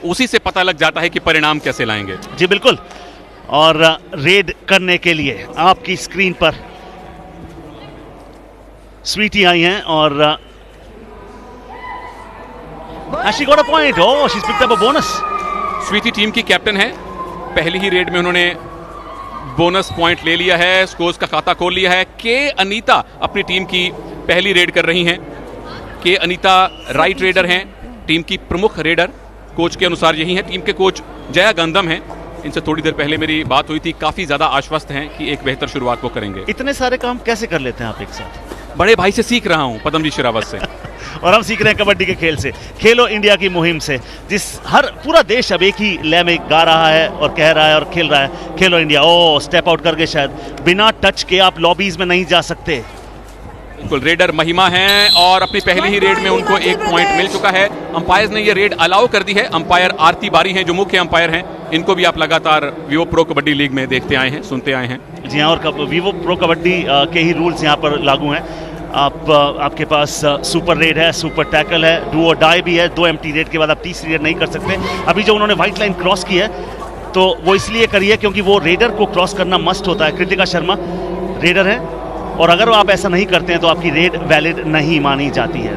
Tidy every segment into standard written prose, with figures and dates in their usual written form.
उसी से पता लग जाता है कि परिणाम कैसे लाएंगे। जी बिल्कुल। और रेड करने के लिए आपकी स्क्रीन पर स्वीटी आई हैं और she got a point. Oh, she's picked up a bonus. Sweety team की कैप्टन है, पहली ही रेड में उन्होंने बोनस पॉइंट ले लिया है, स्कोर्स का खाता खोल लिया है। के अनीता अपनी टीम की पहली रेड कर रही हैं। के अनीता राइट रेडर हैं, टीम की प्रमुख रेडर कोच के अनुसार यही है। टीम के कोच जया गंधम हैं, इनसे थोड़ी देर पहले मेरी बात हुई थी, काफी ज्यादा आश्वस्त हैं कि एक बेहतर शुरुआत वो करेंगे। इतने सारे काम कैसे कर लेते हैं आप एक साथ? बड़े भाई से सीख रहा हूं, पदमजीत शेरावत से। और हम सीख रहे हैं कबड्डी के खेल से, खेलो इंडिया की मुहिम से, जिस हर पूरा देश अब एक ही लय में गा रहा है और कह रहा है और खेल रहा है, खेलो इंडिया। ओ स्टेप आउट करके शायद बिना टच के आप लॉबीज में नहीं जा सकते। बिल्कुल, रेडर महिमा हैं और अपनी पहली ही रेड में उनको एक पॉइंट मिल चुका है। अंपायर्स ने ये रेड अलाउ कर दी है। अंपायर आरती बारी हैं जो मुख्य अंपायर हैं, इनको भी आप लगातार विवो प्रो कबड्डी लीग में देखते आए हैं, सुनते आए हैं। जी हाँ, और विवो प्रो कबड्डी के ही रूल्स यहाँ पर लागू हैं। आपके पास सुपर रेड है, सुपर टैकल है, डू और डाई भी है। 2 एम्प्टी रेड के बाद आप तीसरी रेड नहीं कर सकते। अभी जो उन्होंने व्हाइट लाइन क्रॉस की है तो वो इसलिए करी है क्योंकि वो रेडर को क्रॉस करना मस्ट होता है। कृतिका शर्मा रेडर है और अगर आप ऐसा नहीं करते हैं तो आपकी रेड वैलिड नहीं मानी जाती है।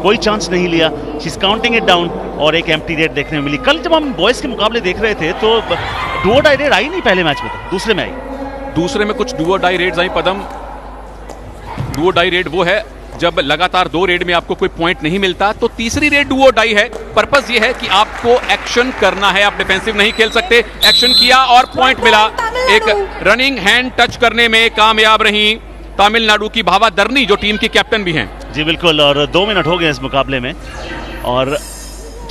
कोई चांस नहीं लिया, she is counting it down और एक एम्प्टी रेड देखने में मिली। कल जब हम बॉयज के मुकाबले देख रहे थे तो डू और डाई रेड आई नहीं पहले मैच में, तो दूसरे में आई। दूसरे में कुछ डू और डाई रेड्स आई पदम। डू और डाई रेड वो है जब लगातार 2 रेड में आपको कोई पॉइंट नहीं मिलता, तो तीसरी रेड डू और डाई है। पर्पस ये है कि आपको एक्शन करना है, आप डिफेंसिव नहीं खेल सकते। एक्शन किया और पॉइंट मिला। एक रनिंग हैंड टच करने में कामयाब रही तमिलनाडु की भावा दर्नी, जो टीम की कैप्टन भी हैं। जी बिल्कुल। और 2 मिनट हो गए इस मुकाबले में और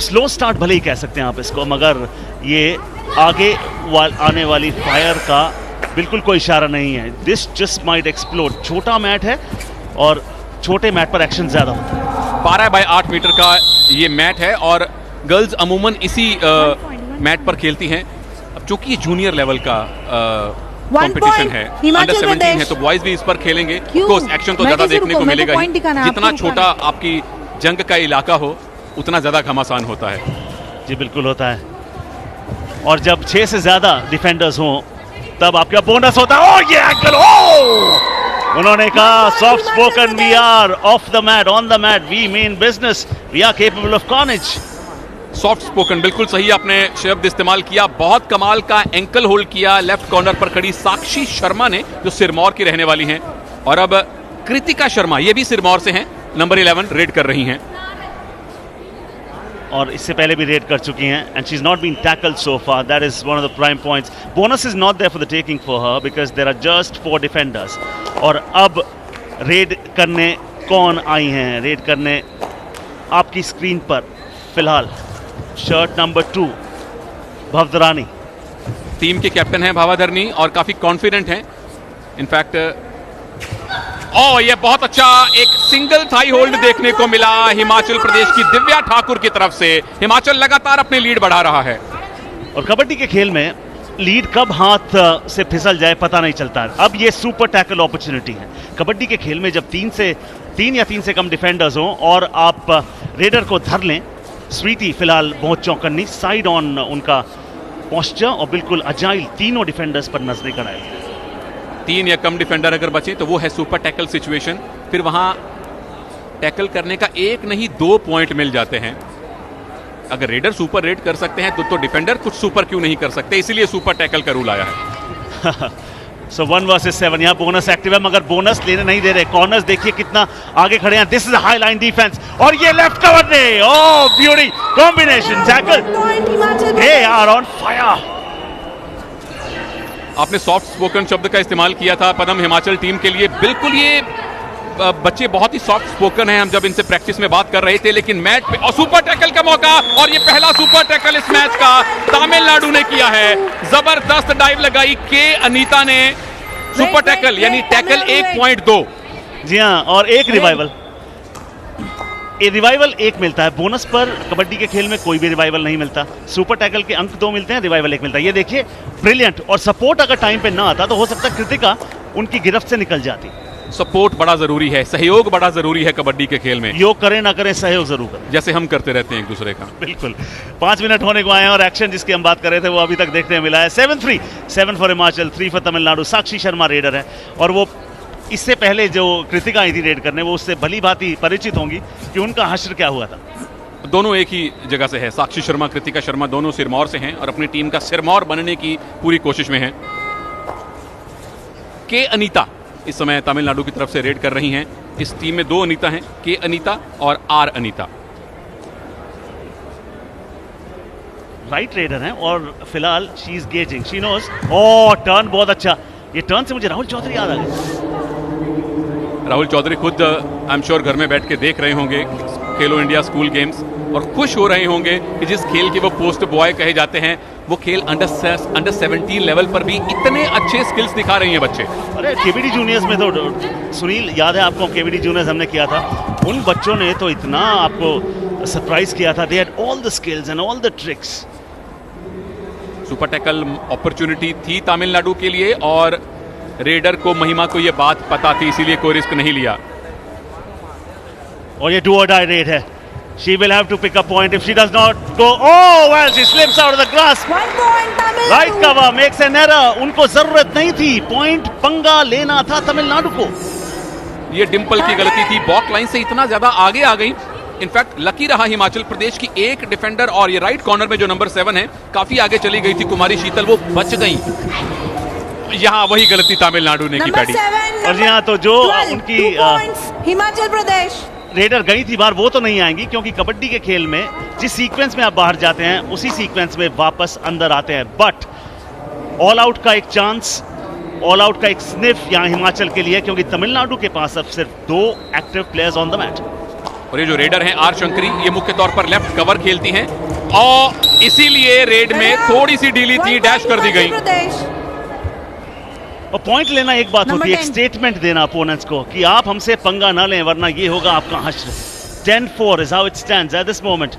स्लो स्टार्ट भले ही कह सकते हैं आप इसको, मगर ये आगे आने वाली फायर का बिल्कुल कोई इशारा नहीं है। This just might explode. छोटा मैट है और छोटे मैट पर एक्शन ज्यादा होता है। 12 बाय 8 मीटर का ये मैट है और गर्ल्स अमूमन इसी मैट पर खेलती हैं। अब चूंकि ये जूनियर लेवल का कंपटीशन है, अंडर 17 है, तो बॉयज भी इस पर खेलेंगे। कोर्स एक्शन तो ज्यादा देखने को मिलेगा ही। जितना छोटा आपकी जंग का इलाका हो उतना ज्यादा घमासान होता है। जी बिल्कुल होता है। और जब 6 से ज्यादा डिफेंडर्स हों तब आपका बोनस होता है। ओ ये एंगल, ओ उन्होंने कहा soft spoken, we are off the mat, on the mat, we mean business, we are capable of carnage. Soft spoken, बिल्कुल सही आपने शब्द इस्तेमाल किया। बहुत कमाल का एंकल होल्ड किया लेफ्ट कॉर्नर पर खड़ी साक्षी शर्मा ने, जो सिरमौर की रहने वाली हैं। और अब कृतिका शर्मा, ये भी सिरमौर से हैं, नंबर 11 रेड कर रही हैं और इससे पहले भी रेड कर चुकी हैं। And she is not been tackled so far, that is one of the prime points. Bonus is not there for the taking for her because there are just 4 defenders. और अब रेड करने कौन आई हैं? Raid करने आपकी screen पर फिलहाल shirt number 2 भवदरानी, team के कैप्टन हैं भावाधरनी और काफी कॉन्फिडेंट हैं। इनफैक्ट ये बहुत अच्छा एक सिंगल थाई होल्ड देखने को मिला हिमाचल प्रदेश की दिव्या ठाकुर की तरफ से। हिमाचल लगातार अपनी लीड बढ़ा रहा है। और कबड्डी के खेल में लीड कब हाथ से फिसल जाए पता नहीं चलता। अब ये सुपर टैकल अपॉर्चुनिटी है। कबड्डी के खेल में जब 3 या 3 से कम डिफेंडर्स हों और आप रेडर को धर लें, स्वीटी फिलहाल बहुत चौकन्नी, साइड ऑन उनका पोस्चर और बिल्कुल अजाइल, तीनों डिफेंडर्स पर नजरें गड़ाए। 3 या कम डिफेंडर अगर बचे तो वो है सुपर टैकल सिचुएशन। फिर वहां टैकल करने का 1 नहीं 2 पॉइंट मिल जाते हैं। अगर रेडर सुपर रेड कर सकते हैं तो डिफेंडर कुछ सुपर क्यों नहीं कर सकते, इसीलिए सुपर टैकल का रूल आया है। सो 1 वर्सेस 7, यहाँ बोनस एक्टिव है मगर बोनस लेने नहीं दे रहे। कॉर्नर्स देखिए कितना आगे खड़े हैं। This is high line defence और ये लेफ्ट कवर ने, oh beauty combination tackle, they are on fire. आपने सॉफ्ट स्पोकन शब्द का इस्तेमाल किया था पदम हिमाचल टीम के लिए। बिल्कुल ये बच्चे बहुत ही सॉफ्ट स्पोकन हैं, हम जब इनसे प्रैक्टिस में बात कर रहे थे। लेकिन मैच पे और सुपर टैकल का मौका, और ये पहला सुपर टैकल इस मैच का तमिलनाडु ने किया है। जबरदस्त डाइव लगाई के अनीता ने, सुपर टैकल यानी टैकल 1.2। जी हाँ, और एक रिवाइवल, रिवाइवल 1 मिलता है। बोनस पर कबड्डी के खेल में कोई भी रिवाइवल नहीं मिलता। सुपर टैकल के अंक 2 मिलते हैं, रिवाइवल 1 मिलता है। ये देखिए ब्रिलियंट। और सपोर्ट अगर टाइम पे ना आता तो हो सकता है कृतिका उनकी गिरफ्त से निकल जाती। सपोर्ट बड़ा जरूरी है, सहयोग बड़ा जरूरी है कबड्डी के खेल में। योग करें ना करें, सहयोग जरूर करें, जैसे हम करते रहते हैं एक दूसरे का। बिल्कुल। 5 मिनट होने को आए हैं और एक्शन जिसकी हम बात कर रहे थे वो अभी तक देखने मिला है। 7-3, 7 for Himachal, 3 for Tamil Nadu. Sakshi Sharma raider है और वो इससे पहले जो कृतिका आई थी रेड करने, वो उससे भली भांति परिचित होंगी कि उनका हश्र क्या हुआ था। दोनों एक ही जगह से है, साक्षी शर्मा, कृतिका शर्मा, दोनों सिरमौर से हैं और अपनी टीम का सिरमौर बनने की पूरी कोशिश में हैं। के अनीता इस समय तमिलनाडु की तरफ से रेड कर रही हैं। इस टीम में 2 अनीता हैं, के अनीता और आर अनीता। राइट रेडर हैं और फिलहाल she is gauging, she knows. Oh, turn बहुत अच्छा। ये टर्न से मुझे राहुल चौधरी याद आ गए। राहुल चौधरी खुद आई एम श्योर घर में बैठ के देख रहे होंगे खेलो इंडिया स्कूल गेम्स और खुश हो रहे होंगे कि जिस खेल के वो पोस्ट बॉय कहे जाते हैं, वो खेल अंडर 17 लेवल पर भी इतने अच्छे स्किल्स दिखा रही हैं बच्चे। अरे केबीडी जूनियर्स में तो सुनील याद है आपको, केबीडी जूनियर्स हमने किया था, उन बच्चों ने तो इतना आपको सरप्राइज किया था। They had all the skills and all the tricks. Super tackle opportunity थी तमिलनाडु के लिए और रेडर को, महिमा को यह बात पता थी, इसीलिए कोई रिस्क नहीं लिया। और ये डू और डाई रेड है। She will have to pick a point if she does not go. Oh, well, she slips out of the grasp. 1 point Tamil Right Nadu. cover makes an error. उनको जरूरत नहीं थी, point पंगा लेना था तमिलनाडु को। ये डिंपल की गलती थी, बॉक लाइन से इतना ज्यादा आगे आ गई। इनफैक्ट लकी रहा हिमाचल प्रदेश की एक डिफेंडर और ये राइट कॉर्नर में जो नंबर 7 है, काफी आगे चली गई थी कुमारी शीतल, वो बच गई। यहाँ वही गलती तमिलनाडु ने की पैडी। और जी हाँ, तो जो उनकी हिमाचल प्रदेश रेडर गई थी बाहर, वो तो नहीं आएंगी क्योंकि कबड्डी के खेल में जिस सीक्वेंस में आप बाहर जाते हैं उसी सीक्वेंस में वापस अंदर आते हैं। बट ऑल आउट का एक चांस, ऑल आउट का एक स्निफ यहाँ हिमाचल के लिए, क्योंकि तमिलनाडु के पास अब सिर्फ 2 active players on the match. और ये जो रेडर हैं आर शंकरी, ये मुख्य तौर पर लेफ्ट कवर खेलती हैं और इसीलिए रेड में थोड़ी सी ढीली थी, डैश कर दी गई। और पॉइंट लेना एक बात होती है, एक स्टेटमेंट देना अपोनेंट्स को कि आप हमसे पंगा ना लें वरना ये होगा आपका हश्र। 10-4 is how it stands at this moment।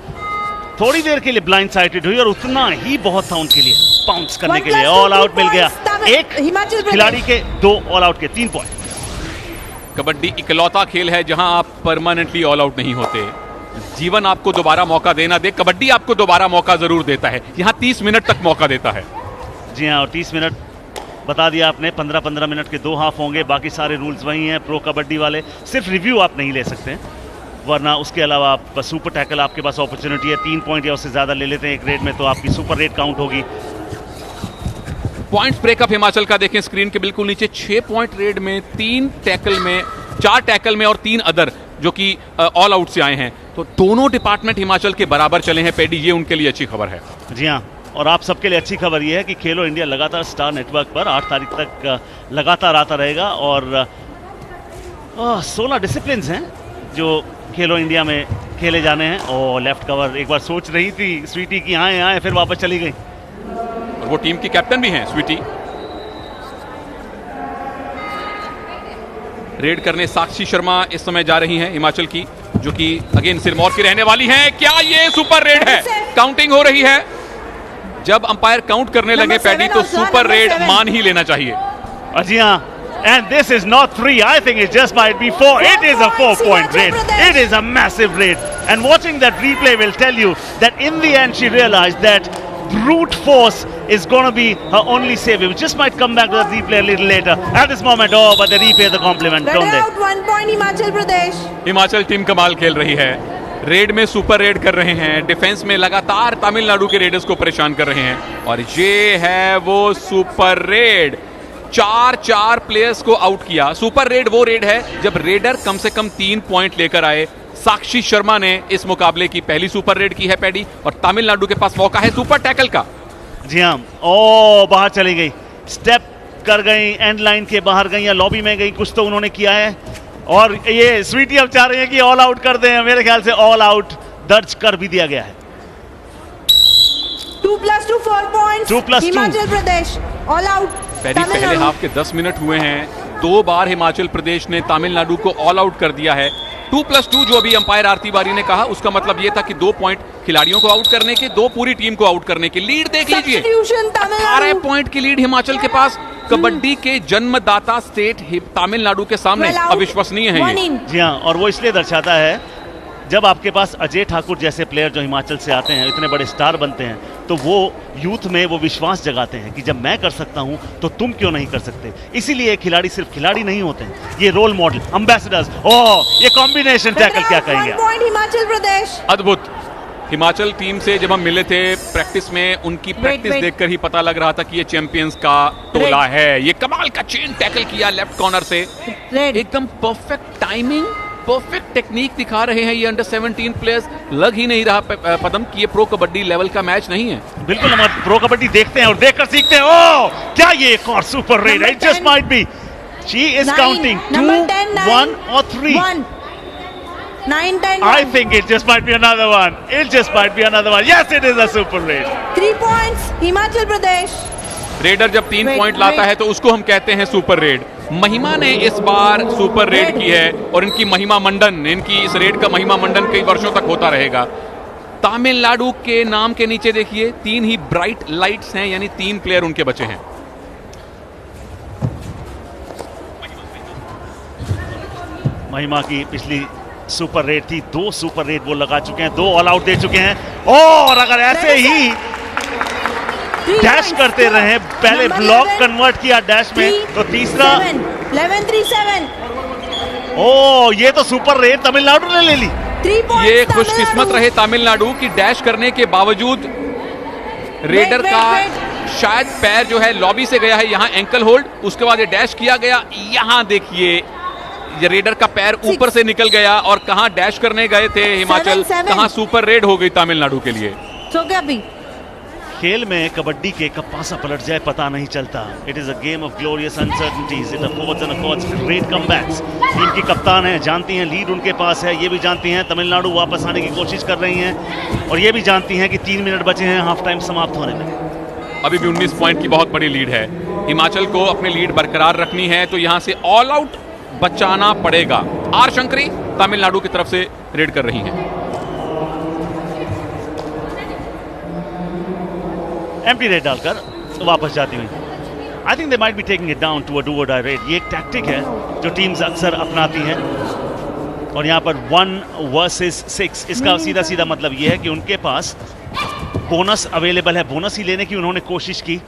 थोड़ी देर के लिए ब्लाइंड साइडेड हुई और उतना ही बहुत था उनके लिए पाउंस करने के लिए। ऑल आउट मिल गया, एक खिलाड़ी के 2 ऑल आउट के 3 पॉइंट। कबड्डी इकलौता खेल है जहां आप परमानेंटली ऑल आउट नहीं होते। जीवन आपको दोबारा मौका देना दे, कबड्डी आपको दोबारा मौका जरूर देता है। यहां 30 मिनट तक मौका देता है। जी हाँ, और 30 मिनट बता दिया आपने, 15-15 मिनट के 2 हाफ होंगे, बाकी सारे रूल्स वही हैं प्रो कबड्डी वाले। सिर्फ रिव्यू आप नहीं ले सकते, वरना उसके अलावा आप सुपर टैकल, आपके पास अपॉर्चुनिटी है 3 पॉइंट या उससे ज़्यादा ले लेते हैं एक रेड में तो आपकी सुपर रेड काउंट होगी। पॉइंट्स ब्रेकअप हिमाचल का देखें स्क्रीन के बिल्कुल नीचे, 6 पॉइंट रेड में, 3 टैकल में, 4 टैकल में और 3 अदर जो कि ऑल आउट से आए हैं। तो दोनों डिपार्टमेंट हिमाचल के बराबर चले हैं पैडी, ये उनके लिए अच्छी खबर है। जी हाँ, और आप सबके लिए अच्छी खबर यह है कि खेलो इंडिया लगातार स्टार नेटवर्क पर 8 तारीख तक लगातार आता रहेगा और 16 डिसिप्लिन हैं जो खेलो इंडिया में खेले जाने हैं। और लेफ्ट कवर एक बार सोच रही थी स्वीटी की आए फिर वापस चली गई, और वो टीम की कैप्टन भी हैं स्वीटी। रेड करने साक्षी शर्मा इस समय जा रही हैं हिमाचल की, जो कि अगेन सिरमौर की रहने वाली हैं। क्या ये सुपर रेड है? काउंटिंग हो रही है। जब अंपायर काउंट करने लगे पैडी तो सुपर रेड मान ही लेना चाहिए। जी हाँ, and this is not 3, I think it just might be 4. It is a 4-point raid. It is a massive raid. And watching that replay will tell you that in the end she realized that brute force is going to be her only savior. We just might come back to the replay a little later. At this moment, oh, but they repay the compliment, don't they? out 1 point Himachal Pradesh. Himachal team कमाल खेल रही है, red में super red कर रहे हैं, defence में लगातार तमिलनाडु के रेडर्स को परेशान कर रहे हैं। और ये है वो सुपर रेड, 4 प्लेयर्स को आउट किया। सुपर रेड वो रेड है जब रेडर कम से कम 3 पॉइंट लेकर आए। साक्षी शर्मा ने इस मुकाबले की पहली सुपर रेड की है पैडी, और तमिलनाडु के पास मौका है सुपर टैकल का। जी हाँ, ओ बाहर चली गई, स्टेप कर गई, एंड लाइन के बाहर गई या लॉबी में गई, कुछ तो उन्होंने किया है। और ये स्वीटी अब चाह रही है कि ऑल आउट कर दें। मेरे ख्याल से ऑल आउट दर्ज कर भी दिया गया है। 2+2 4 points 2+2 Himachal Pradesh all out. पहले हाफ के 10 मिनट हुए हैं, 2 बार हिमाचल प्रदेश ने तमिलनाडु को ऑल आउट कर दिया है। 2+2 जो अभी अंपायर आरती बारी ने कहा, उसका मतलब यह था कि 2 पॉइंट खिलाड़ियों को आउट करने के, 2 पूरी टीम को आउट करने के। लीड देख लीजिए, Substitution, Tamil 18 Nadu. पॉइंट की लीड हिमाचल के पास। कबड्डी के जन्मदाता स्टेट तमिलनाडु के सामने 12 out, अविश्वसनीय है 1 ये। in. जी हाँ, और वो इसलिए दर्शाता है जब आपके पास अजय ठाकुर जैसे प्लेयर जो हिमाचल से आते हैं, इतने बड़े स्टार बनते हैं, तो वो यूथ में वो विश्वास जगाते हैं कि जब मैं कर सकता हूं तो तुम क्यों नहीं कर सकते। इसीलिए खिलाड़ी सिर्फ खिलाड़ी नहीं होते हैं, ये रोल मॉडल, एम्बेसडर्स। ओह, ये कॉम्बिनेशन टैकल क्या कहेंगे 1 point हिमाचल प्रदेश। अद्भुत। हिमाचल टीम से जब हम मिले थे प्रैक्टिस में, उनकी प्रैक्टिस wait. देखकर ही पता लग रहा था कि ये चैंपियंस का टोला है। ये कमाल का चेन टैकल किया लेफ्ट कॉर्नर से, रेड। एकदम परफेक्ट टाइमिंग, परफेक्ट टेक्निक दिखा रहे हैं ये अंडर 17 प्लेयर्स। लग ही नहीं रहा पदम कि ये प्रो कबड्डी लेवल का मैच नहीं है। बिल्कुल, हम प्रो कबड्डी देखते हैं और देखकर सीखते हैं। ओह, क्या ये एक और super red. Number it just 10. Might be, she is 9, counting 2, number 10, 9, 1 or 3. 1. 9, 10, I 1. think it just might be another one. It just might be another one. Yes, it is a super raid. 3 points Himachal Pradesh. Raider जब 3 Wait, point लाता wait. है तो उसको हम कहते हैं super red. महिमा ने इस बार सुपर रेड Red. की है और इनकी महिमा मंडन, इनकी इस रेड का महिमा मंडन कई वर्षों तक होता रहेगा। तमिलनाडु के नाम के नीचे देखिए 3 ही ब्राइट लाइट्स हैं, यानी 3 प्लेयर उनके बचे हैं। महिमा की पिछली सुपर रेड थी, 2 सुपर रेड वो लगा चुके हैं, 2 ऑल आउट दे चुके हैं। और अगर ऐसे ही 3 डैश points. करते रहे, पहले Number ब्लॉक 11, कन्वर्ट किया डैश में, 3, तो तीसरा 7, 11, 3, 7. ओ, ये तो सुपर रेड तमिलनाडु ने ले ली। 3 points ये तमिलनाडु। खुशकिस्मत रहे तमिलनाडु की डैश करने के बावजूद रेडर wait, का wait. शायद पैर जो है लॉबी से गया है, यहां एंकल होल्ड, उसके बाद ये डैश किया गया। यहां देखिए ये रेडर का पैर ऊपर से निकल गया और कहां डैश करने गए थे हिमाचल, 7. कहां सुपर रेड हो गई तमिलनाडु के लिए। So क्या भी? खेल में कबड्डी के कब पासा पलट जाए पता नहीं चलता। It is a game of glorious uncertainties, it affords and affords great comebacks. Team की कप्तान है, जानती हैं लीड उनके पास है, ये भी जानती हैं तमिलनाडु वापस आने की कोशिश कर रही हैं, और ये भी जानती हैं कि 3 मिनट बचे हैं हाफ टाइम समाप्त होने में। अभी भी 19 पॉइंट की बहुत बड़ी लीड है। हिमाचल को अपनी लीड बरकरार रखनी है तो यहां से ऑल आउट बचाना पड़ेगा। आर शंकरी तमिलनाडु की तरफ से रेड कर रही हैं। एम्प्टी रेड डालकर वापस जाती हुई। I think they might be taking it down to a do or die raid. ये एक टैक्टिक है जो टीम्स अक्सर अपनाती हैं, और यहाँ पर 1 वर्सेस 6, इसका सीधा सीधा मतलब ये है कि उनके पास बोनस अवेलेबल है, बोनस ही लेने की उन्होंने कोशिश की।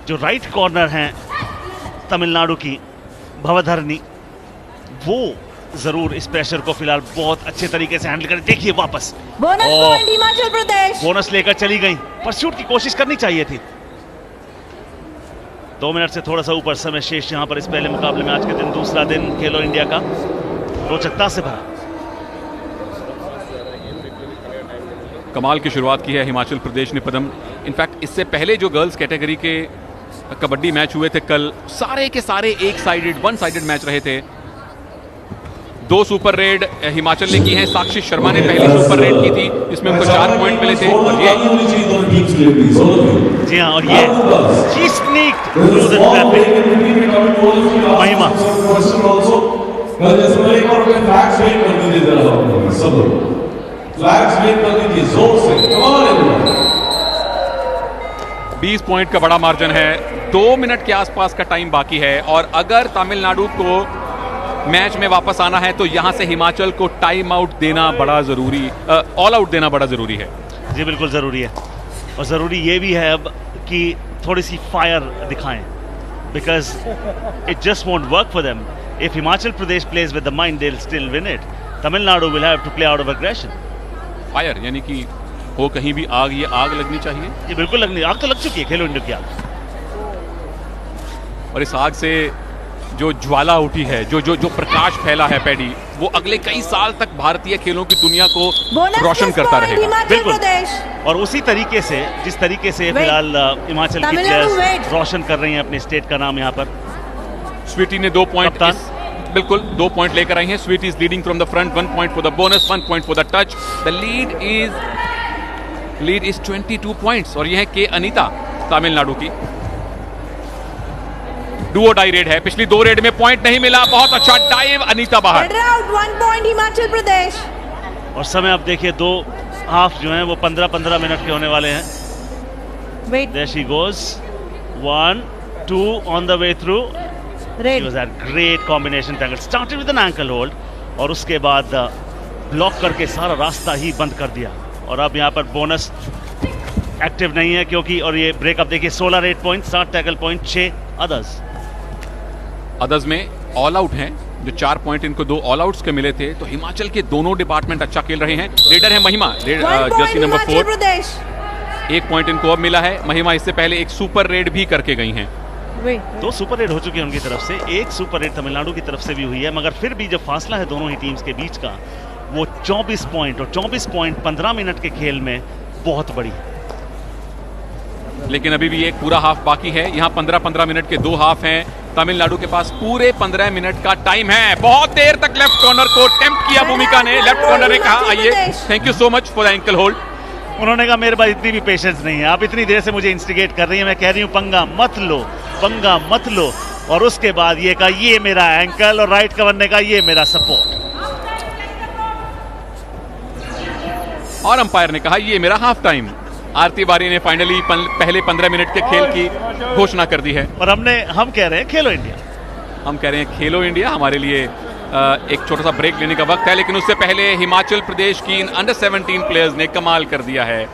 जो राइट कॉर्नर हैं तमिलनाडु की भवधरनी, वो जरूर इस प्रेशर को फिलहाल बहुत अच्छे तरीके से हैंडल करें। देखिए वापस बोनस ओह, पॉइंट हिमाचल प्रदेश। बोनस लेकर चली गई, परस्यूट की कोशिश करनी चाहिए थी। 2 मिनट से थोड़ा सा ऊपर समय शेष यहाँ पर इस पहले मुकाबले में। आज के दिन दूसरा दिन खेलो इंडिया का रोचकता से भरा। कमाल की शुरुआत की है हिमाचल प्रदेश ने पदम। इनफैक्ट इससे पहले जो गर्ल्स कैटेगरी के कबड्डी मैच हुए थे कल, सारे के सारे एक साइडेड, 1 साइडेड मैच रहे थे। 2 सुपर रेड हिमाचल ने की हैं। साक्षी शर्मा ने पहली सुपर रेड की थी, इसमें उनको 4 पॉइंट मिले थे। और ये जी हाँ, और ये she sneaked through the traffic। महिमा फ्लैग्स वेट कर दीजिए जोर से, कम ऑन। 20 पॉइंट का बड़ा मार्जिन है, 2 मिनट के आसपास का टाइम बाकी है, और अगर तमिलनाडु को मैच में वापस आना है तो यहां से हिमाचल को टाइम आउट देना बड़ा जरूरी, ऑल आउट देना बड़ा जरूरी है। जी बिल्कुल जरूरी है, और जरूरी ये भी है अब कि थोड़ी सी फायर दिखाएं, because it just won't work for them. If Himachal Pradesh plays with the mind they will still win it. Tamil Nadu will have to play out of aggression. Fire यानी कि हो कहीं भी आग, ये आग लगनी चाहिए, ये बिल्कुल लगनी, आग तो लग चुकी है खेलो इंडिया की आग। और इस आग से जो ज्वाला उठी है, जो जो जो प्रकाश फैला है पैडी, वो अगले कई साल तक भारतीय खेलों की दुनिया को बोनस रोशन करता पॉइंट रहेगा। हिमाचल बिल्कुल। प्रदेश। और उसी तरीके से, जिस तरीके से Wait. फिलहाल हिमाचल की तमिलनाडु प्लेयर्स wait. रोशन कर रही हैं अपने स्टेट का नाम यहाँ पर। स्वीटी ने 2 पॉइंट, कप्तान। बिल्कुल 2 पॉइंट लेकर आई हैं। Sweety is leading from the front, 1 point for the bonus, 1 point for the touch. The lead is 22 points, और यह है के अनीता तमिलनाडु की। डुओ डाई रेड है, पिछली 2 रेड में पॉइंट नहीं मिला। बहुत अच्छा डाइव, अनीता बाहर। Red out, 1 point Himachal Pradesh. और समय आप देखिए 2 हाफ जो हैं वो 15-15 मिनट के होने वाले हैं। Wait. There she goes. 1, 2 on the way through. She Red. was at great combination tackle. Started with an ankle hold और उसके बाद ब्लॉक करके सारा रास्ता ही बंद कर दिया। और अब यहाँ पर बोनस एक्टिव नहीं है क्योंकि, और ये ब्रेकअप देखिए 16 red point, 7 tackle point, 6 others में ऑल आउट हैं, जो 4 पॉइंट इनको 2 ऑल आउट्स के मिले थे। तो हिमाचल के दोनों डिपार्टमेंट अच्छा खेल रहे हैं। रेडर है महिमा, 1 Jersey point number Himachal 4, Pradesh. 1 point इनको अब मिला है। महिमा इससे पहले एक सुपर रेड भी करके गई हैं। Wait. 2 सुपर रेड हो चुकी है उनकी तरफ से, एक सुपर रेड तमिलनाडु की तरफ से भी हुई है, मगर फिर भी जो फासला है दोनों ही टीम्स के बीच का वो 24 पॉइंट, और 24 पॉइंट 15 मिनट के खेल में बहुत बड़ी है। लेकिन अभी भी एक पूरा हाफ बाकी है। यहाँ 15-15 मिनट के 2 हाफ हैं। तमिलनाडु के पास पूरे 15 मिनट का टाइम है। बहुत देर तक लेफ्ट कॉर्नर को अटेम्प्ट किया भूमिका ने। लेफ्ट कॉर्नर ने कहा आइए, thank you so much for the ankle hold. उन्होंने कहा मेरे पास इतनी भी पेशेंस नहीं है, आप इतनी देर से मुझे इंस्टिगेट कर रही हैं, मैं कह रही हूँ पंगा मत लो, पंगा मत लो। और उसके बाद ये कहा ये मेरा एंकल, और राइट कवर ने कहा ये मेरा सपोर्ट, और अंपायर ने कहा ये मेरा हाफ टाइम। आरती बारी ने फाइनली पहले 15 मिनट के खेल की घोषणा कर दी है। और हम कह रहे हैं खेलो इंडिया। हम कह रहे हैं खेलो इंडिया। हमारे लिए एक छोटा सा ब्रेक लेने का वक्त है, लेकिन उससे पहले हिमाचल प्रदेश की इन अंडर 17 प्लेयर्स ने कमाल कर दिया है।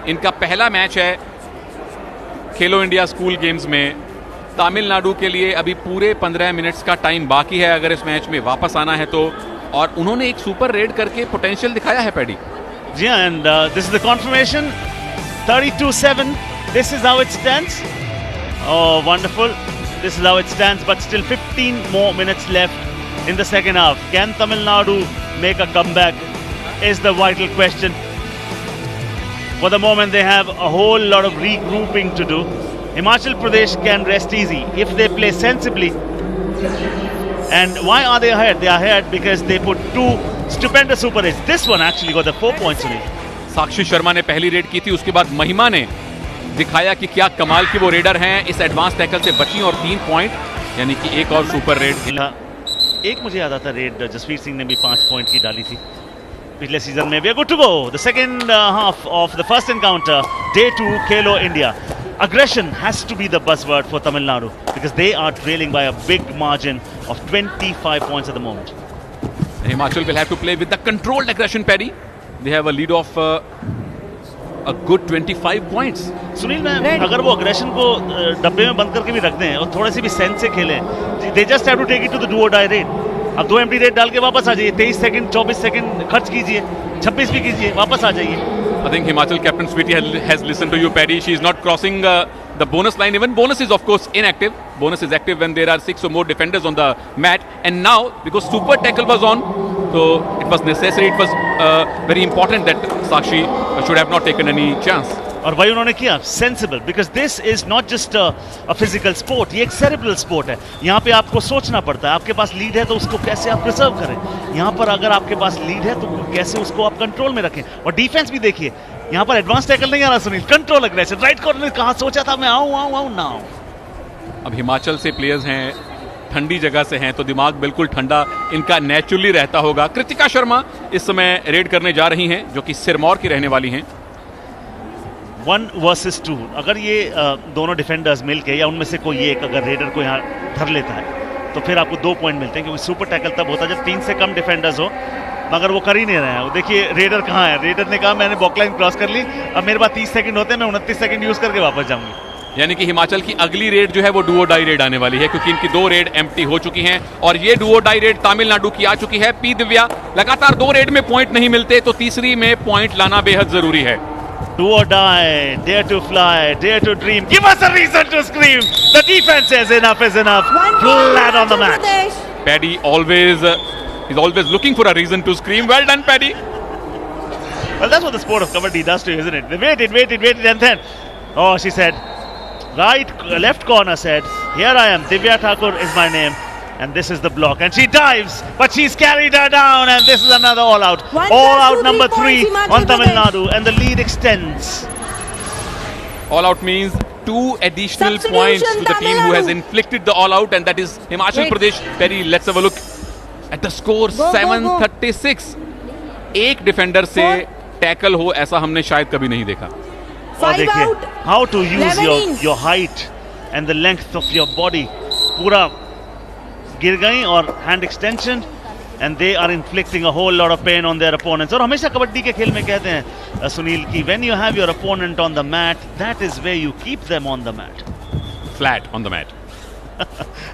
इनका पहला मैच है खेलो इंडिया स्कूल गेम्स में। तमिलनाडु के लिए अभी पूरे 15 मिनट्स का टाइम बाकी है अगर इस मैच में वापस आना है तो, और उन्होंने एक सुपर रेड करके पोटेंशियल दिखाया है पैडी। जी हाँ, and this is the confirmation, 32-7, this is how it stands. Oh wonderful, this is how it stands, but still 15 more minutes left in the second half. Can Tamil Nadu make a comeback is the vital question. For the moment they have a whole lot of regrouping to do. Himachal Pradesh can rest easy if they play sensibly. And why are they ahead? They are ahead because they put 2 stupendous super hits. This one actually got the 4 points only. साक्षी शर्मा ने पहली red की थी, उसके बाद महिमा ने दिखाया कि क्या कमाल की वो रेडर हैं। इस एडवांस टैकल से बची और 3 पॉइंट, यानी कि एक और सुपर रेड। एक मुझे याद आता रेड जसवीर सिंह ने भी 5 पॉइंट की डाली थी पिछले सीजन में। We are good to go. The second half of the first encounter, day 2 Khelo India. Aggression has to be the buzzword for Tamil Nadu because they are trailing by a big margin of 25 points at the moment. Himachal will have to play with the controlled aggression, Paddy. They have a lead of a good 25 points. Sunil मैं अगर वो aggression को डब्बे में बंद करके भी रख दें और थोड़े से भी सेंस से खेलें, they just have to take it to the do or die rate. अब 2 एम्प्टी रेट डाल के वापस आ जाइए, 23 सेकंड 24 सेकंड खर्च कीजिए, 26 भी कीजिए, वापस आ जाइए। I think Himachal captain Sweetie has listened to you, Paddy. She is not crossing the bonus line. Even bonus is of course inactive. Bonus is active when there are 6 or more defenders on the mat. And now because super tackle was on, so it was necessary. It was very important that Sakshi should have not taken any chance. और वही उन्होंने किया, sensible, because this is not just a physical sport, ये एक cerebral sport है। यहाँ पे आपको सोचना पड़ता है, आपके पास लीड है तो उसको कैसे आप प्रिजर्व करें। यहाँ पर अगर आपके पास लीड है तो कैसे उसको आप कंट्रोल में रखें। और डिफेंस भी देखिए, यहाँ पर एडवांस टैकल नहीं आ रहा Sunil, control aggression. Right corner कहाँ सोचा था मैं आऊँ ना आऊँ। अब हिमाचल से प्लेयर्स हैं, ठंडी जगह से हैं, तो दिमाग बिल्कुल ठंडा इनका नेचुरली रहता होगा। कृतिका शर्मा इस समय रेड करने जा रही हैं, जो कि सिरमौर की रहने वाली हैं। 1 versus 2, अगर ये दोनों डिफेंडर्स मिलके या उनमें से कोई एक अगर रेडर को यहाँ धर लेता है तो फिर आपको 2 पॉइंट मिलते हैं, क्योंकि सुपर टैकल तब होता है जब 3 से कम डिफेंडर्स हो, मगर वो कर ही नहीं रहे हैं। वो देखिए रेडर कहाँ है, रेडर ने कहा मैंने बॉकलाइन क्रॉस कर ली, अब मेरे पास 30 सेकंड होते हैं, मैं 29 सेकंड यूज करके वापस जाऊंगी। यानी कि हिमाचल की अगली रेड जो है वो डुओ डाई रेड आने वाली है, क्योंकि इनकी 2 रेड एम्प्टी हो चुकी हैं और ये डुओ डाई रेड तमिलनाडु की आ चुकी है। पी दिव्या, लगातार 2 रेड में पॉइंट नहीं मिलते तो तीसरी में पॉइंट लाना बेहद जरूरी है। Do or die, dare to fly, dare to dream. Give us a reason to scream. The defense says enough is enough. 1 point Flat on the Himachal mat. Pradesh. Paddy always is always looking for a reason to scream. Well done, Paddy. Well, that's what the sport of kabaddi does to you, isn't it? They waited, and then, oh, she said, left corner said, here I am, Divya Thakur is my name, and this is the block. And she dives, but she's carried her down, and this is another all out. All out number 3 on Tamil Nadu, and the lead extends. All out means 2 additional Substitution, points to the team Tamil who has Nadu. inflicted the all out, and that is Himachal Wait. Pradesh. Paddy, let's have a look at the score. Go, go, go. 736. एक defender से tackle हो ऐसा हमने शायद कभी नहीं देखा। और 5 देखिए out. How to use 11 in. Your height and the length of your body. पूरा गिर गई और hand extension and they are inflicting a whole lot of pain on their opponents. और हमेशा कबड्डी के खेल में कहते हैं सुनील की when you have your opponent on the mat that is where you keep them on the mat. Flat on the mat.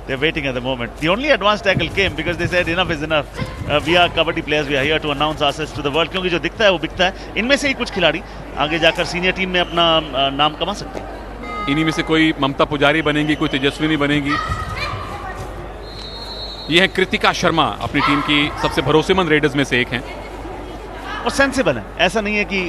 They're waiting at the moment. The only advanced tackle came because they said enough is enough. We are kabaddi players. We are here to announce ourselves to the world. क्योंकि जो दिखता है वो बिकता है। इनमें से ही कुछ खिलाड़ी आगे जाकर सीनियर टीम में अपना नाम कमा सकते हैं। इन्हीं में से कोई ममता पुजारी बनेंगी, कोई तेजस्विनी बनेगी। ये है कृतिका शर्मा, अपनी टीम की सबसे भरोसेमंद रेडर्स में से एक हैं। और सेंसिबल है, ऐसा नहीं है कि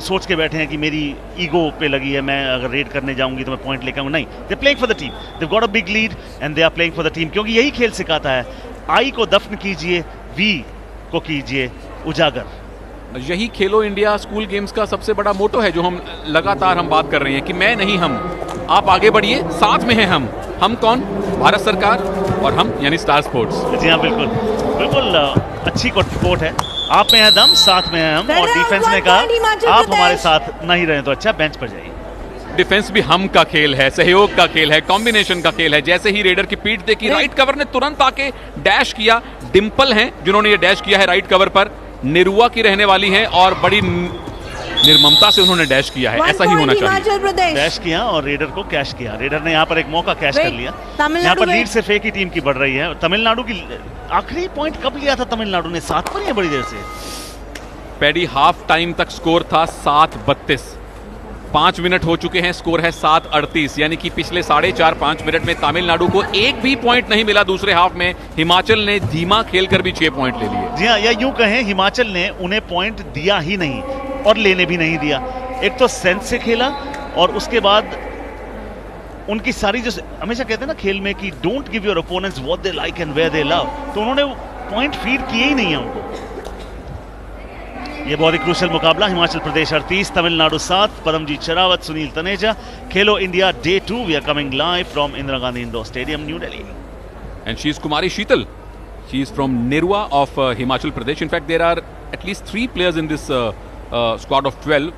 सोच के बैठे हैं कि मेरी ईगो पे लगी है, मैं अगर रेड करने जाऊंगी तो मैं पॉइंट लेकर आऊंगा। नहीं, they playing for the team, they got a big lead and they are playing for the team. क्योंकि यही खेल सिखाता है, आई को दफन कीजिए, वी को कीजिए उजागर। यही खेलो इंडिया स्कूल गेम्स का सबसे बड़ा मोटो है, जो हम लगातार बात कर रहे हैं कि मैं नहीं हम, आप आगे बढ़िए, साथ में हैं हम कौन? भारत सरकार और हम यानी स्टार स्पोर्ट्स। जी हाँ, बिल्कुल बिल्कुल अच्छी कोट है। आप में है दम, साथ में है हम। और डिफेंस ने कहा आप हमारे साथ नहीं रहे तो अच्छा, बेंच पर जाइए। डिफेंस भी हम का खेल है, सहयोग का खेल है, कॉम्बिनेशन का खेल है। जैसे ही रेडर की पीठ देखी, राइट कवर ने तुरंत आके डैश किया। डिंपल हैं जिन्होंने ये डैश किया है राइट कवर पर, निरुआ की रहने वाली हैं और बड़ी निर्ममता से उन्होंने डैश किया है। ऐसा ही होना चाहिए। डैश किया और रेडर को कैश किया। रेडर ने यहाँ पर एक मौका कैश कर लिया। यहाँ पर लीड सिर्फ एक ही टीम की बढ़ रही है। तमिलनाडु की आखिरी पॉइंट कब लिया था तमिलनाडु ने? 7 पर ही है बड़ी देर से। पैडी हाफ टाइम तक स्कोर था 7-32। 5 मिनट हो चुके हैं, स्कोर है 7-38, यानी कि पिछले 4.5-5 मिनट में तमिलनाडु को एक भी पॉइंट नहीं मिला। दूसरे हाफ में हिमाचल ने धीमा खेलकर भी 6 पॉइंट ले लिए। जी हाँ, या यूं कहें हिमाचल ने उन्हें पॉइंट दिया ही नहीं और लेने भी नहीं दिया। एक तो सेंस से खेला और उसके बाद उनकी सारी, जो हमेशा कहते हैं ना खेल में कि don't give your opponents what they like and where they love, तो उन्होंने पॉइंट फीड किए ही नहीं है उनको। ये बहुत ही क्रूशियल मुकाबला। Himachal Pradesh 38, Tamil Nadu 7। Paramjit Sherawat, Sunil Taneja. Khelo India day 2। We are coming live from Indira Gandhi indoor stadium, new Delhi. And she is Kumari Sheetal. She is from Nirwa of Himachal Pradesh. In fact, there are at least 3 players in this squad of 12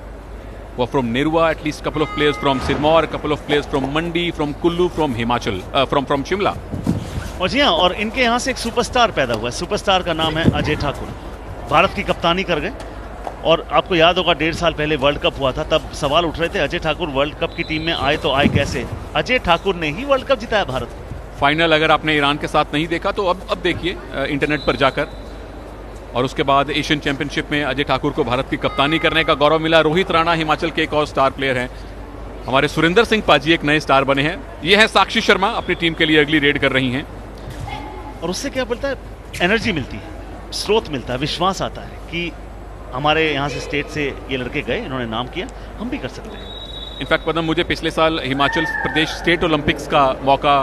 who are from Nirwa. At least a couple of players from Sirmaur, a couple of players from Mandi, from Kullu, from Himachal, from Shimla. और जी हाँ, और इनके यहाँ से एक superstar पैदा हुआ है। सुपरस्टार का नाम है अजय ठाकुर। भारत की कप्तानी कर गए। और आपको याद होगा 1.5 साल पहले वर्ल्ड कप हुआ था, तब सवाल उठ रहे थे अजय ठाकुर वर्ल्ड कप की टीम में आए तो आए कैसे? अजय ठाकुर ने ही वर्ल्ड कप जिताया भारत को। फाइनल अगर आपने ईरान के साथ नहीं देखा तो अब देखिए इंटरनेट पर जाकर। और उसके बाद एशियन चैंपियनशिप में अजय ठाकुर को भारत की कप्तानी करने का गौरव मिला। रोहित राणा हिमाचल के एक और स्टार प्लेयर हैं। हमारे सुरेंद्र सिंह पाजी एक नए स्टार बने हैं। ये है साक्षी शर्मा, अपनी टीम के लिए अगली रेड कर रही हैं। और उससे क्या बोलता है, एनर्जी मिलती है, स्रोत मिलता है, विश्वास आता है कि हमारे यहाँ से स्टेट से ये लड़के गए, इन्होंने नाम किया, हम भी कर सकते हैं। इनफैक्ट पदम, मुझे पिछले साल हिमाचल प्रदेश स्टेट ओलंपिक्स का मौका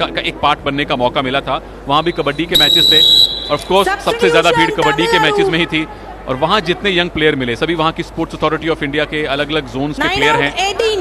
का एक पार्ट बनने का मौका मिला था। वहाँ भी कबड्डी के मैचेस थे और ऑफ कोर्स सबसे ज़्यादा भीड़ कबड्डी के मैचेस में ही थी। और वहाँ जितने यंग प्लेयर मिले, सभी वहाँ की स्पोर्ट्स अथॉरिटी ऑफ इंडिया के अलग अलग जोन्स के प्लेयर हैं।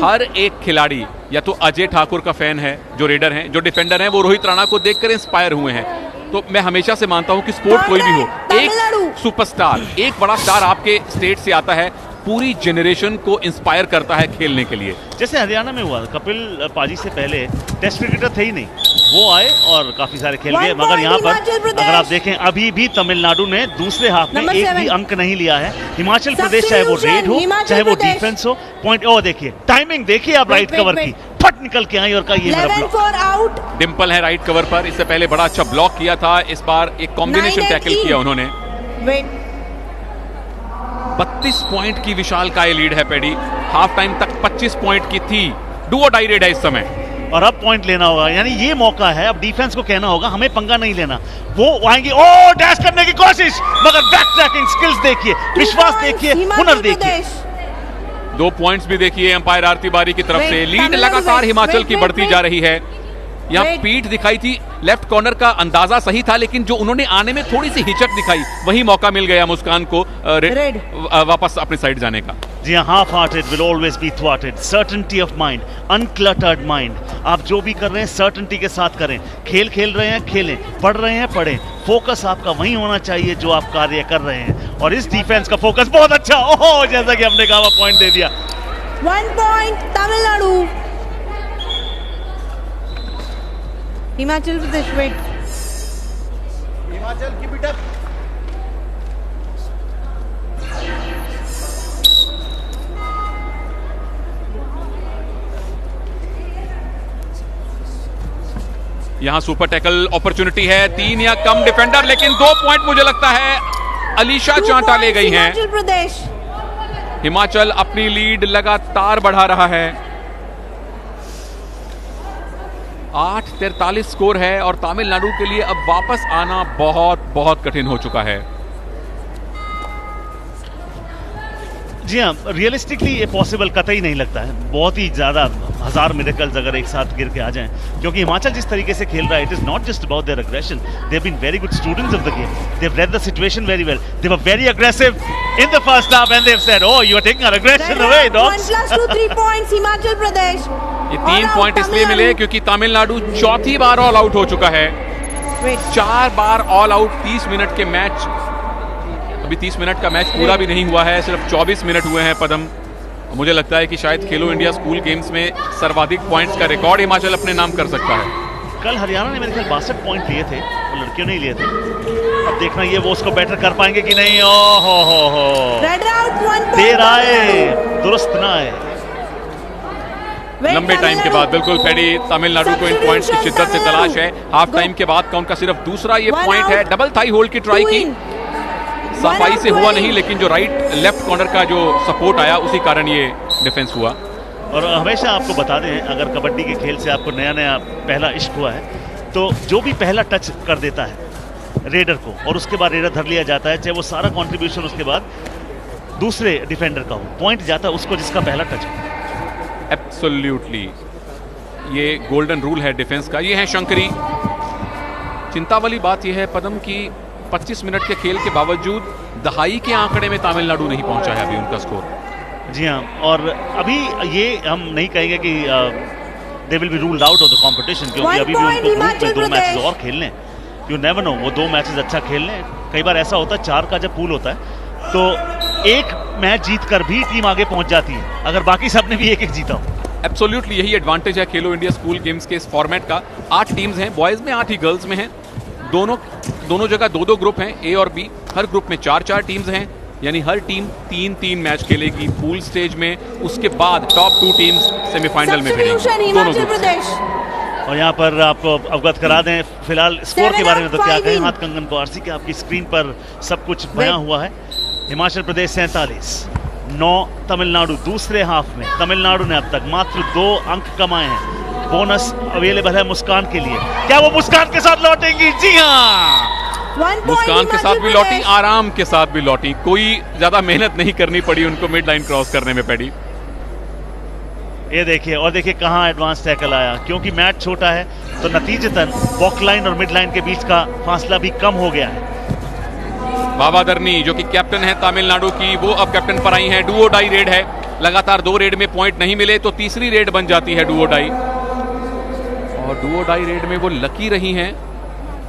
हर एक खिलाड़ी या तो अजय ठाकुर का फैन है, जो रेडर हैं, जो डिफेंडर हैं वो रोहित राणा को देखकर इंस्पायर हुए हैं। तो मैं हमेशा से मानता हूं कि स्पोर्ट कोई भी हो, एक सुपरस्टार, एक बड़ा स्टार आपके स्टेट से आता है, पूरी जनरेशन को इंस्पायर करता है खेलने के लिए। जैसे हरियाणा में हुआ, कपिल पाजी से पहले टेस्ट क्रिकेटर थे ही नहीं, वो आए और काफी सारे खेल गए। मगर यहाँ पर अगर आप देखें, अभी भी तमिलनाडु ने दूसरे हाफ में एक भी अंक नहीं लिया है। हिमाचल प्रदेश चाहे वो रेड हो, चाहे वो डिफेंस हो, पॉइंट। और देखिए टाइमिंग, देखिए आप राइट कवर की, फट निकल के आई और कहा ये मेरा ब्लॉक। डिंपल है राइट कवर पर, इससे पहले बड़ा अच्छा ब्लॉक किया था, इस बार एक कॉम्बिनेशन टैकल किया उन्होंने। 32 पॉइंट की विशाल काय लीड है पैडी। हाफ टाइम तक 25 पॉइंट की थी। डू और डाई रेड है इस समय और अब पॉइंट लेना होगा, यानी ये मौका है। अब डिफेंस को कहना होगा हमें पंगा नहीं लेना। वो आएंगे, ओ डैश करने की कोशिश, मगर बैक ट्रैकिंग स्किल्स देखिए, विश्वास देखिए, हुनर देखिए। 2 पॉइंट्स भी देखिए अंपायर आरती बारी की तरफ से। लीड लगातार हिमाचल की बढ़ती जा रही है। यहाँ पीठ दिखाई थी, लेफ्ट कॉर्नर का अंदाजा सही था, लेकिन जो उन्होंने आने में थोड़ी सी हिचक दिखाई, वही मौका मिल गया मुस्कान को वापस अपने साइड जाने का। जी हाँ, half hearted will always be थ्वाटेड। Certainty of mind, uncluttered mind. आप जो भी कर रहे हैं सर्टेनिटी के साथ करें। खेल खेल रहे हैं, खेलें। पढ़ रहे हैं, पढ़ें। फोकस आपका वही होना चाहिए जो आप कार्य कर रहे हैं, और इस डिफेंस का फोकस बहुत अच्छा। ओहो, जैसा कि हमने कहा, पॉइंट दे दिया। 1 point Tamil Nadu. Himachal Pradesh, wait. Himachal keep it up. यहां सुपर टैकल अपॉर्चुनिटी है, 3 या कम डिफेंडर, लेकिन 2 पॉइंट मुझे लगता है अलीशा 2 चांटा ले points गई हैं। Himachal Pradesh. हिमाचल अपनी लीड लगातार बढ़ा रहा है। 8-43 स्कोर है और तमिलनाडु के लिए अब वापस आना बहुत बहुत कठिन हो चुका है। जी हाँ, रियलिस्टिकली ये पॉसिबल कतई नहीं लगता है। बहुत ही ज़्यादा 1000 मिरेकल्स अगर एक साथ गिर के आ जाएं, क्योंकि हिमाचल जिस तरीके से खेल रहा है, it is not just about their aggression, they have been very good students of the game, they have read the situation very well, they were very aggressive in the first half and they have said, oh, you are taking our aggression away dogs. 1+2 3 points Himachal Pradesh. ये 3 point इसलिए मिले क्योंकि तमिलनाडु चौथी बार all out हो चुका है। Wait. 4 बार all out 30 minute के match. अभी 30 मिनट का मैच पूरा भी नहीं हुआ है, सिर्फ 24 मिनट हुए हैं पदम। मुझे लगता है कि शायद खेलो इंडिया स्कूल गेम्स में सर्वाधिक पॉइंट्स का रिकॉर्ड हिमाचल अपने नाम कर सकता है। कल हरियाणा ने मेरे ख्याल 62 पॉइंट लिए थे और लड़कियों ने ही लिए थे। अब देखना ये वो उसको बेटर कर पाएंगे कि नहीं। ओह हो Red out 1 point. देर आए दुरुस्त ना आए। Wait, लंबे टाइम के बाद बिल्कुल पैडी, तमिलनाडु को इन पॉइंट्स की शिद्दत से तलाश है। हाफ टाइम के बाद का उनका सिर्फ दूसरा ये पॉइंट है। डबल थाई होल्ड की ट्राई की, सफाई से हुआ नहीं, लेकिन जो राइट लेफ्ट कॉर्नर का जो सपोर्ट आया उसी कारण ये डिफेंस हुआ। और हमेशा आपको बता दें, अगर कबड्डी के खेल से आपको नया नया पहला इश्क हुआ है, तो जो भी पहला टच कर देता है रेडर को और उसके बाद रेडर धर लिया जाता है, चाहे वो सारा कंट्रीब्यूशन उसके बाद दूसरे डिफेंडर का हो, पॉइंट जाता है उसको जिसका पहला टच हो। एब्सोल्युटली, ये गोल्डन रूल है डिफेंस का। ये है शंकरी। चिंता वाली बात यह है पदम की 25 मिनट के खेल के बावजूद दहाई के आंकड़े में तमिलनाडु नहीं पहुंचा है अभी उनका स्कोर। जी हाँ, और अभी ये हम नहीं कहेंगे कि they will be ruled out of the competition, क्योंकि अभी भी उनको ग्रुप में 2 मैचेस और खेलने। यू नेवर नो, वो 2 मैचेस अच्छा खेल लें। कई बार ऐसा होता है 4 का जब पूल होता है तो एक मैच जीतकर भी टीम आगे पहुंच जाती है, अगर बाकी सबने भी एक एक जीता हो। एब्सोल्युटली यही एडवांटेज है खेलो इंडिया स्कूल गेम्स के इस फॉर्मेट का। 8 टीम्स हैं, बॉयज में 8 ही गर्ल्स में हैं। दोनों जगह 2-2 ग्रुप हैं, ए और बी। हर ग्रुप में 4-4 टीम्स हैं, यानी हर टीम 3-3 मैच खेलेगी पूल स्टेज में। उसके बाद टॉप 2 टीम्स सेमीफाइनल में भिड़ेंगी दोनों ग्रुप से। और यहाँ पर आपको अवगत करा दें फिलहाल स्कोर के बारे में, तो क्या कहें हाथ कंगन को आरसी के, आपकी स्क्रीन पर सब कुछ बयां हुआ है। हिमाचल प्रदेश 47, 9 तमिलनाडु। दूसरे हाफ में तमिलनाडु ने अब तक मात्र 2 अंक कमाए हैं। बोनस अवेलेबल है मुस्कान के लिए, क्या वो मुस्कान के साथ लौटेंगी? जी हाँ, मुस्कान के साथ भी लौटी, आराम के साथ भी लौटी। कोई ज्यादा मेहनत नहीं करनी पड़ी उनको मिड लाइन क्रॉस करने में पैडी। ये देखिए, और देखिए कहाँ एडवांस टैकल आया, क्योंकि मैच छोटा है तो नतीजतन बॉक लाइन और मिड लाइन के बीच का फासला भी कम हो गया है। बाबा दरनी जो कि कैप्टन है तमिलनाडु की, वो अब कैप्टन पर आई हैं। डुओ डाई रेड है, लगातार 2 रेड में पॉइंट नहीं मिले तो तीसरी रेड बन जाती है डुओ डाई। और डुओ डाई रेड में वो लकी रही हैं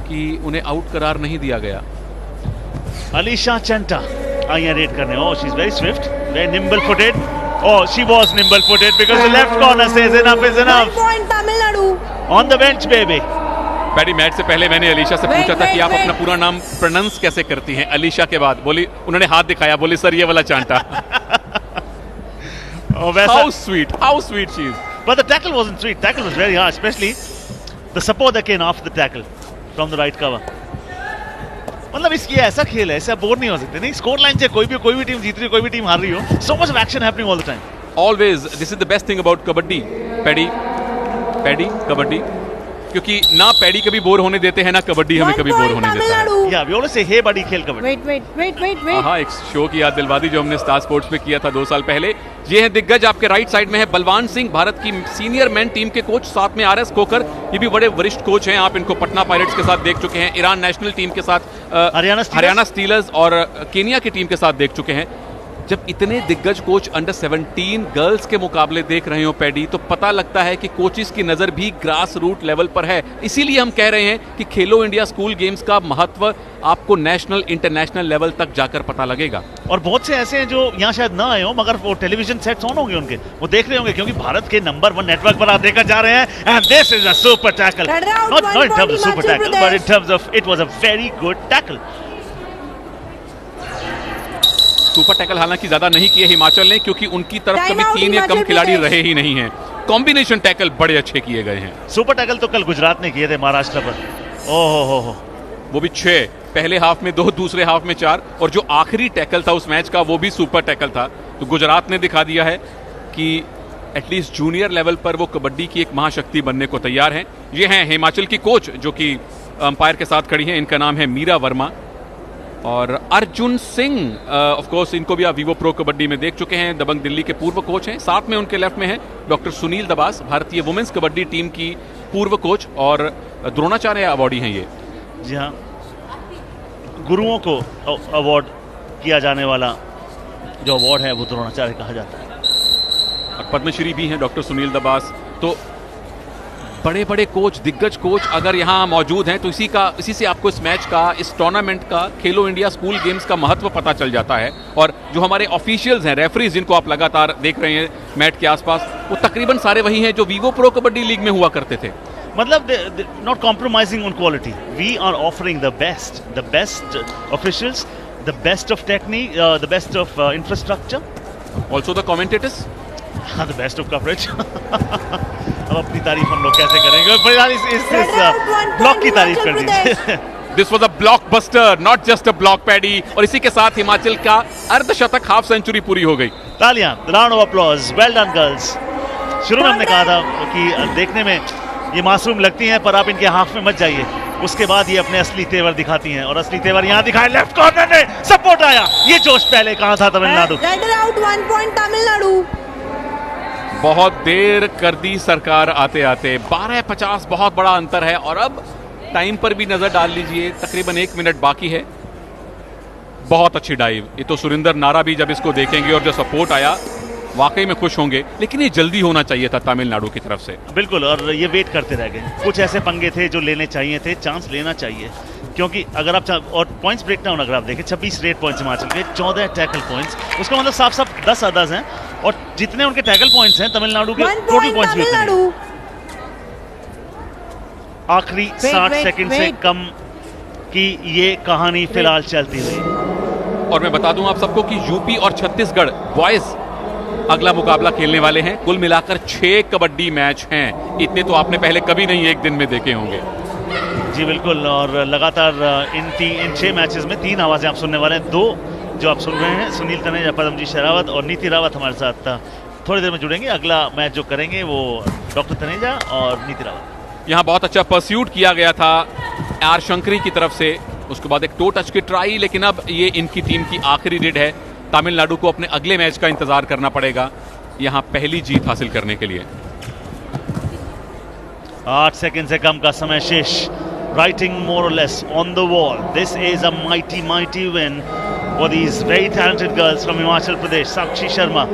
कि उन्हें आउट करार नहीं दिया गया। अलीशा चंटा आई हैं रेड करने। Oh, she is very swift, very nimble footed. Oh, she was nimble footed because the left corner says enough is 1 enough. point Tamil Nadu. On the bench baby. Paddy, match से पहले मैंने अलीशा से पूछा था कि आप wait. अपना पूरा नाम प्रोनाउंस कैसे करती हैं। अलीशा के बाद बोली, उन्होंने हाथ दिखाया, बोली सर ये वाला चांटा। How sweet she is. But the tackle wasn't sweet. Tackle was very hard, especially the support that came after the tackle from the right cover. मतलब इसकी ऐसा खेल है, ऐसे आप बोर नहीं हो सकते। नहीं, स्कोर लाइन से कोई भी टीम जीत रही हो, कोई भी टीम हार रही हो, so much of action happening all the time. Always, this is the best thing about kabaddi. Paddy kabaddi, क्योंकि ना पैडी कभी बोर होने देते हैं, ना कबड्डी हमें 1 कभी बोर point होने Tamil देता है। Nadu. Yeah, we always say, hey buddy, खेल कबड्डी। Wait. हाँ, एक शो की याद दिलवा दी जो हमने स्टार स्पोर्ट्स पे किया था 2 साल पहले। ये है दिग्गज, आपके राइट साइड में है बलवान सिंह, भारत की सीनियर मेन टीम के कोच, साथ में RS खोकर, ये भी बड़े वरिष्ठ कोच हैं। आप इनको पटना पायरेट्स के साथ देख चुके हैं, ईरान नेशनल टीम के साथ, हरियाणा स्टीलर्स और केनिया की टीम के साथ देख चुके हैं। जब इतने दिग्गज कोच अंडर 17 गर्ल्स के मुकाबले देख रहे हो पैडी, तो पता लगता है कि कोचिस की नज़र भी ग्रास रूट लेवल पर है। इसीलिए हम कह रहे हैं कि खेलो इंडिया स्कूल गेम्स का महत्व आपको नेशनल इंटरनेशनल लेवल तक जाकर पता लगेगा। और बहुत से ऐसे हैं जो यहाँ शायद ना आए हो, मगर वो टेलीविजन सेट्स ऑन होंगे उनके, वो देख रहे होंगे, क्योंकि भारत के नंबर 1 नेटवर्क पर आप देखकर जा रहे हैं। And this is a super tackle, not in terms of super tackle, but in terms of it was a very good tackle. Super tackle हालांकि ज्यादा नहीं किए हिमाचल ने, क्योंकि उनकी तरफ कभी 3 या कम खिलाड़ी रहे ही नहीं हैं। कॉम्बिनेशन टैकल बड़े अच्छे किए गए हैं। सुपर टैकल तो कल गुजरात ने किए थे महाराष्ट्र पर, ओहो हो, वो भी 6, पहले हाफ में 2, दूसरे हाफ में 4, और जो आखिरी टैकल था उस मैच का वो भी सुपर टैकल था। तो गुजरात ने दिखा दिया है कि एटलीस्ट जूनियर लेवल पर वो कबड्डी की एक महाशक्ति बनने को तैयार हैं। ये हैं हिमाचल की कोच जो कि अंपायर के साथ खड़ी हैं, इनका नाम है मीरा वर्मा। और अर्जुन सिंह, ऑफ कोर्स इनको भी आप वीवो प्रो कबड्डी में देख चुके हैं, दबंग दिल्ली के पूर्व कोच हैं। साथ में उनके लेफ्ट में है डॉक्टर सुनील दबास, भारतीय वुमेन्स कबड्डी टीम की पूर्व कोच और द्रोणाचार्य अवार्डी हैं ये। जी हाँ, गुरुओं को अवार्ड किया जाने वाला जो अवार्ड है वो द्रोणाचार्य कहा जाता है। और पद्मश्री भी हैं डॉक्टर सुनील दबास। तो बड़े बड़े कोच, दिग्गज कोच अगर यहाँ मौजूद हैं तो इसी से आपको इस मैच का, इस टूर्नामेंट का, खेलो इंडिया स्कूल गेम्स का महत्व पता चल जाता है। और जो हमारे ऑफिशियल्स हैं, रेफरीज जिनको आप लगातार देख रहे हैं मैच के आसपास, वो तकरीबन सारे वही हैं जो वीवो प्रो कबड्डी लीग में हुआ करते थे। मतलब not compromising on quality, we are offering the best officials, the best of technique, the best of infrastructure, also the commentators, the best of coverage. अब अपनी तारीफ हम लोग कैसे करेंगे? फिलहाल इस ब्लॉक की तारीफ कर दीजिए। This was a blockbuster, not just a block paddy. और इसी के साथ हिमाचल का अर्धशतक, हाफ सेंचुरी पूरी हो गई। तालियां, round of applause, well done girls. शुरू में हमने कहा था कि देखने में ये मासूम लगती हैं, पर आप इनके हाफ में मत जाइए, उसके बाद ये अपने असली तेवर दिखाती हैं। और असली तेवर यहाँ दिखाए, लेफ्ट कॉर्नर में सपोर्ट आया। ये जोश पहले कहाँ था Tamil Nadu? Raider out, 1 point Tamil Nadu. बहुत देर कर दी सरकार आते आते, 12:50 बहुत बड़ा अंतर है। और अब टाइम पर भी नजर डाल लीजिए, तकरीबन 1 मिनट बाकी है। बहुत अच्छी डाइव, ये तो सुरिंदर नारा भी जब इसको देखेंगे और जो सपोर्ट आया वाकई में खुश होंगे। लेकिन ये जल्दी होना चाहिए था तमिलनाडु की तरफ से। बिल्कुल, और ये वेट करते रह गए। कुछ ऐसे पंगे थे जो लेने चाहिए थे, चांस लेना चाहिए, क्योंकि अगर आप और पॉइंट्स ब्रेकडाउन अगर आप देखें, 26 रेड पॉइंट्स हिमाचल के, 14 टैकल पॉइंट्स, उसका मतलब साफ साफ 10 अदर्स हैं। और जितने उनके टैकल पॉइंट्स हैं तमिलनाडु के, टोटल पॉइंट्स भी उतने हैं। आखिरी 60 सेकंड से कम की ये कहानी फिलहाल चलती हुई। और मैं बता दूं आप सबको कि यूपी और छत्तीसगढ़ बॉयज अगला मुकाबला खेलने वाले हैं। कुल मिलाकर 6 कबड्डी मैच हैं। इतने तो आपने पहले कभी नहीं एक दिन में देखे होंगे। जी बिल्कुल, और लगातार इन 6 मैचेस में 3 आवाजें आप सुनने वाले हैं। 2 जो आप सुन रहे हैं, सुनील तनेजा, पदमजी शेरावत और नीति रावत हमारे साथ थोड़ी देर में जुड़ेंगे। अगला मैच जो करेंगे वो डॉक्टर तनेजा और नीति रावत। यहाँ बहुत अच्छा परस्यूट किया गया था आर शंकरी की तरफ से, उसके बाद एक टो टच की ट्राई। लेकिन अब ये इनकी टीम की आखिरी रेड है। तमिलनाडु को अपने अगले मैच का इंतजार करना पड़ेगा यहाँ पहली जीत हासिल करने के लिए। 8 सेकंड से कम का समय शेष। Writing more or less on the wall. This is a mighty win for these very talented girls from Himachal Pradesh. साक्षी शर्मा,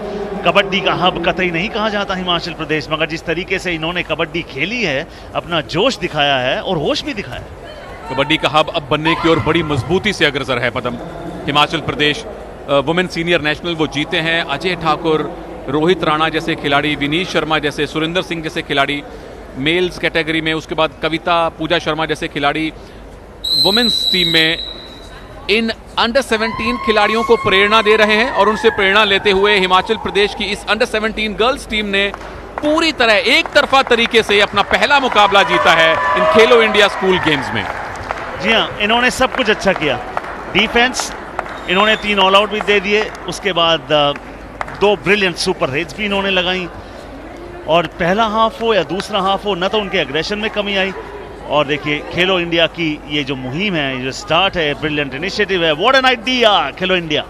कबड्डी का हब कतई नहीं कहा जाता हिमाचल प्रदेश, मगर जिस तरीके से इन्होंने कबड्डी खेली है, अपना जोश दिखाया है और होश भी दिखाया है। कबड्डी का हब अब बनने की ओर बड़ी मजबूती से अग्रसर है पदम। Himachal Pradesh women senior national वो जीते हैं। अजय ठाकुर, रोहित राणा जैसे खिलाड़ी, विनीत शर्मा जैसे, सुरिंदर सिंह जैसे खिलाड़ी मेल्स कैटेगरी में, उसके बाद कविता, पूजा शर्मा जैसे खिलाड़ी वुमेन्स टीम में इन अंडर 17 खिलाड़ियों को प्रेरणा दे रहे हैं। और उनसे प्रेरणा लेते हुए हिमाचल प्रदेश की इस अंडर 17 गर्ल्स टीम ने पूरी तरह एक तरफा तरीके से अपना पहला मुकाबला जीता है इन खेलो इंडिया स्कूल गेम्स में। जी हाँ, इन्होंने सब कुछ अच्छा किया। डिफेंस इन्होंने 3 ऑल आउट भी दे दिए, उसके बाद 2 ब्रिलियंट सुपर रेड्स भी इन्होंने लगाई। और पहला हाफ हो या दूसरा हाफ हो, न तो उनके एग्रेशन में कमी आई। और देखिए खेलो इंडिया की ये जो मुहिम है, ये जो स्टार्ट है, ब्रिलियंट इनिशिएटिव है। What an idea Khelo India.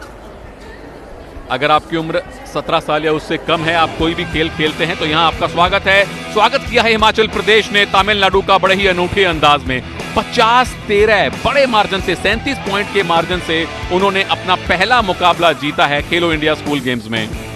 अगर आपकी उम्र 17 साल या उससे कम है, आप कोई भी खेल खेलते हैं, तो यहां आपका स्वागत है। स्वागत किया है हिमाचल प्रदेश ने तमिलनाडु का बड़े ही अनूठे अंदाज में। 50-13 बड़े मार्जिन से, 37 पॉइंट के मार्जिन से उन्होंने अपना पहला मुकाबला जीता है खेलो इंडिया स्कूल गेम्स में।